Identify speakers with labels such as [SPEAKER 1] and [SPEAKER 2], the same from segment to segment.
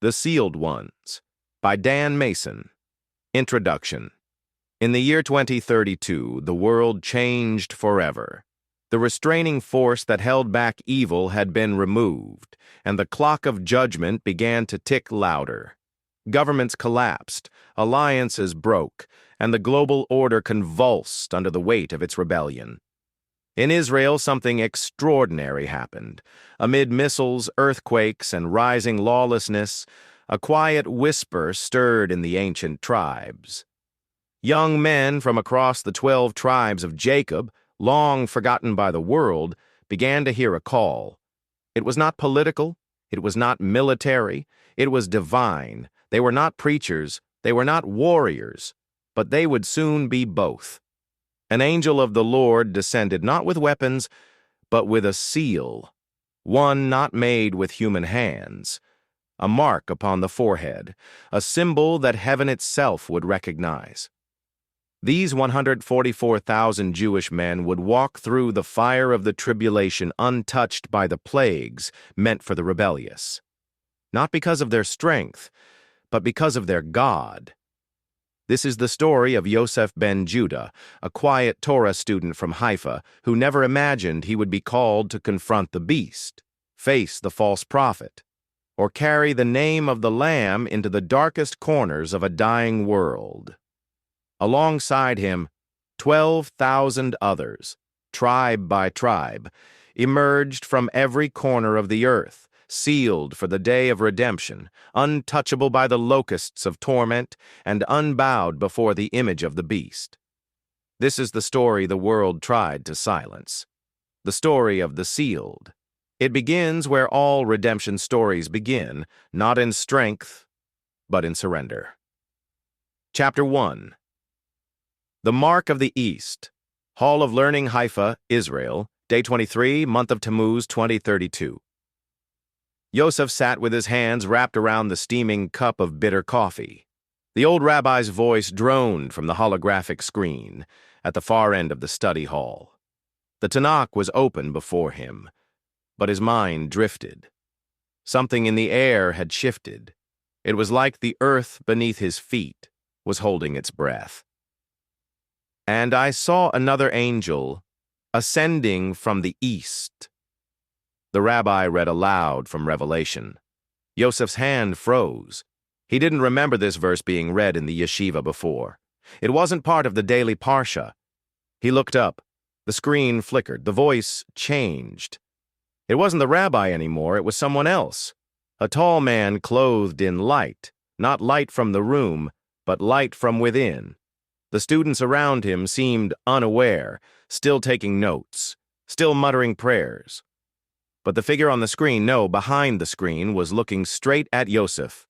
[SPEAKER 1] The Sealed Ones, by Dan Mason. Introduction. In the year 2032, the world changed forever. The restraining force that held back evil had been removed, and the clock of judgment began to tick louder. Governments collapsed, alliances broke, and the global order convulsed under the weight of its rebellion. In Israel, something extraordinary happened. Amid missiles, earthquakes, and rising lawlessness, a quiet whisper stirred in the ancient tribes. Young men from across the 12 tribes of Jacob, long forgotten by the world, began to hear a call. It was not political, it was not military, it was divine. They were not preachers, they were not warriors, but they would soon be both. An angel of the Lord descended not with weapons, but with a seal, one not made with human hands, a mark upon the forehead, a symbol that heaven itself would recognize. These 144,000 Jewish men would walk through the fire of the tribulation untouched by the plagues meant for the rebellious, not because of their strength, but because of their God. This is the story of Yosef ben Judah, a quiet Torah student from Haifa who never imagined he would be called to confront the beast, face the false prophet, or carry the name of the Lamb into the darkest corners of a dying world. Alongside him, 12,000 others, tribe by tribe, emerged from every corner of the earth, sealed for the day of redemption, untouchable by the locusts of torment, and unbowed before the image of the beast. This is the story the world tried to silence. The story of the sealed. It begins where all redemption stories begin, not in strength, but in surrender. Chapter 1. The Mark of the East. Hall of Learning, Haifa, Israel, Day 23, month of Tammuz, 2032. Yosef sat with his hands wrapped around the steaming cup of bitter coffee. The old rabbi's voice droned from the holographic screen at the far end of the study hall. The Tanakh was open before him, but his mind drifted. Something in the air had shifted. It was like the earth beneath his feet was holding its breath. And I saw another angel ascending from the east. The rabbi read aloud from Revelation. Yosef's hand froze. He didn't remember this verse being read in the yeshiva before. It wasn't part of the daily parsha. He looked up. The screen flickered. The voice changed. It wasn't the rabbi anymore. It was someone else. A tall man clothed in light. Not light from the room, but light from within. The students around him seemed unaware, still taking notes, still muttering prayers. But the figure on the screen, no, behind the screen, was looking straight at Yosef.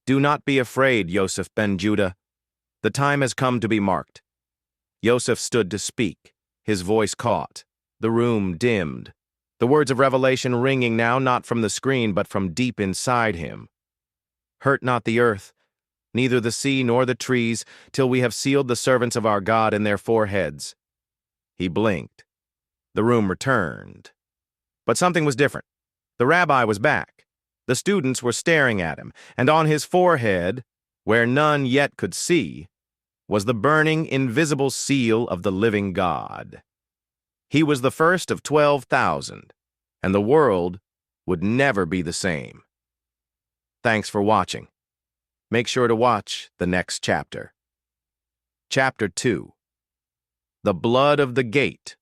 [SPEAKER 1] Do not be afraid, Yosef ben Judah. The time has come to be marked. Yosef stood to speak. His voice caught. The room dimmed. The words of Revelation ringing now not from the screen but from deep inside him. Hurt not the earth, neither the sea nor the trees, till we have sealed the servants of our God in their foreheads. He blinked. The room returned. But something was different. The rabbi was back. The students were staring at him, and on his forehead, where none yet could see, was the burning, invisible seal of the living God. He was the first of 12,000, and the world would never be the same. Thanks for watching. Make sure to watch the next chapter. Chapter 2. The Blood of the Gate.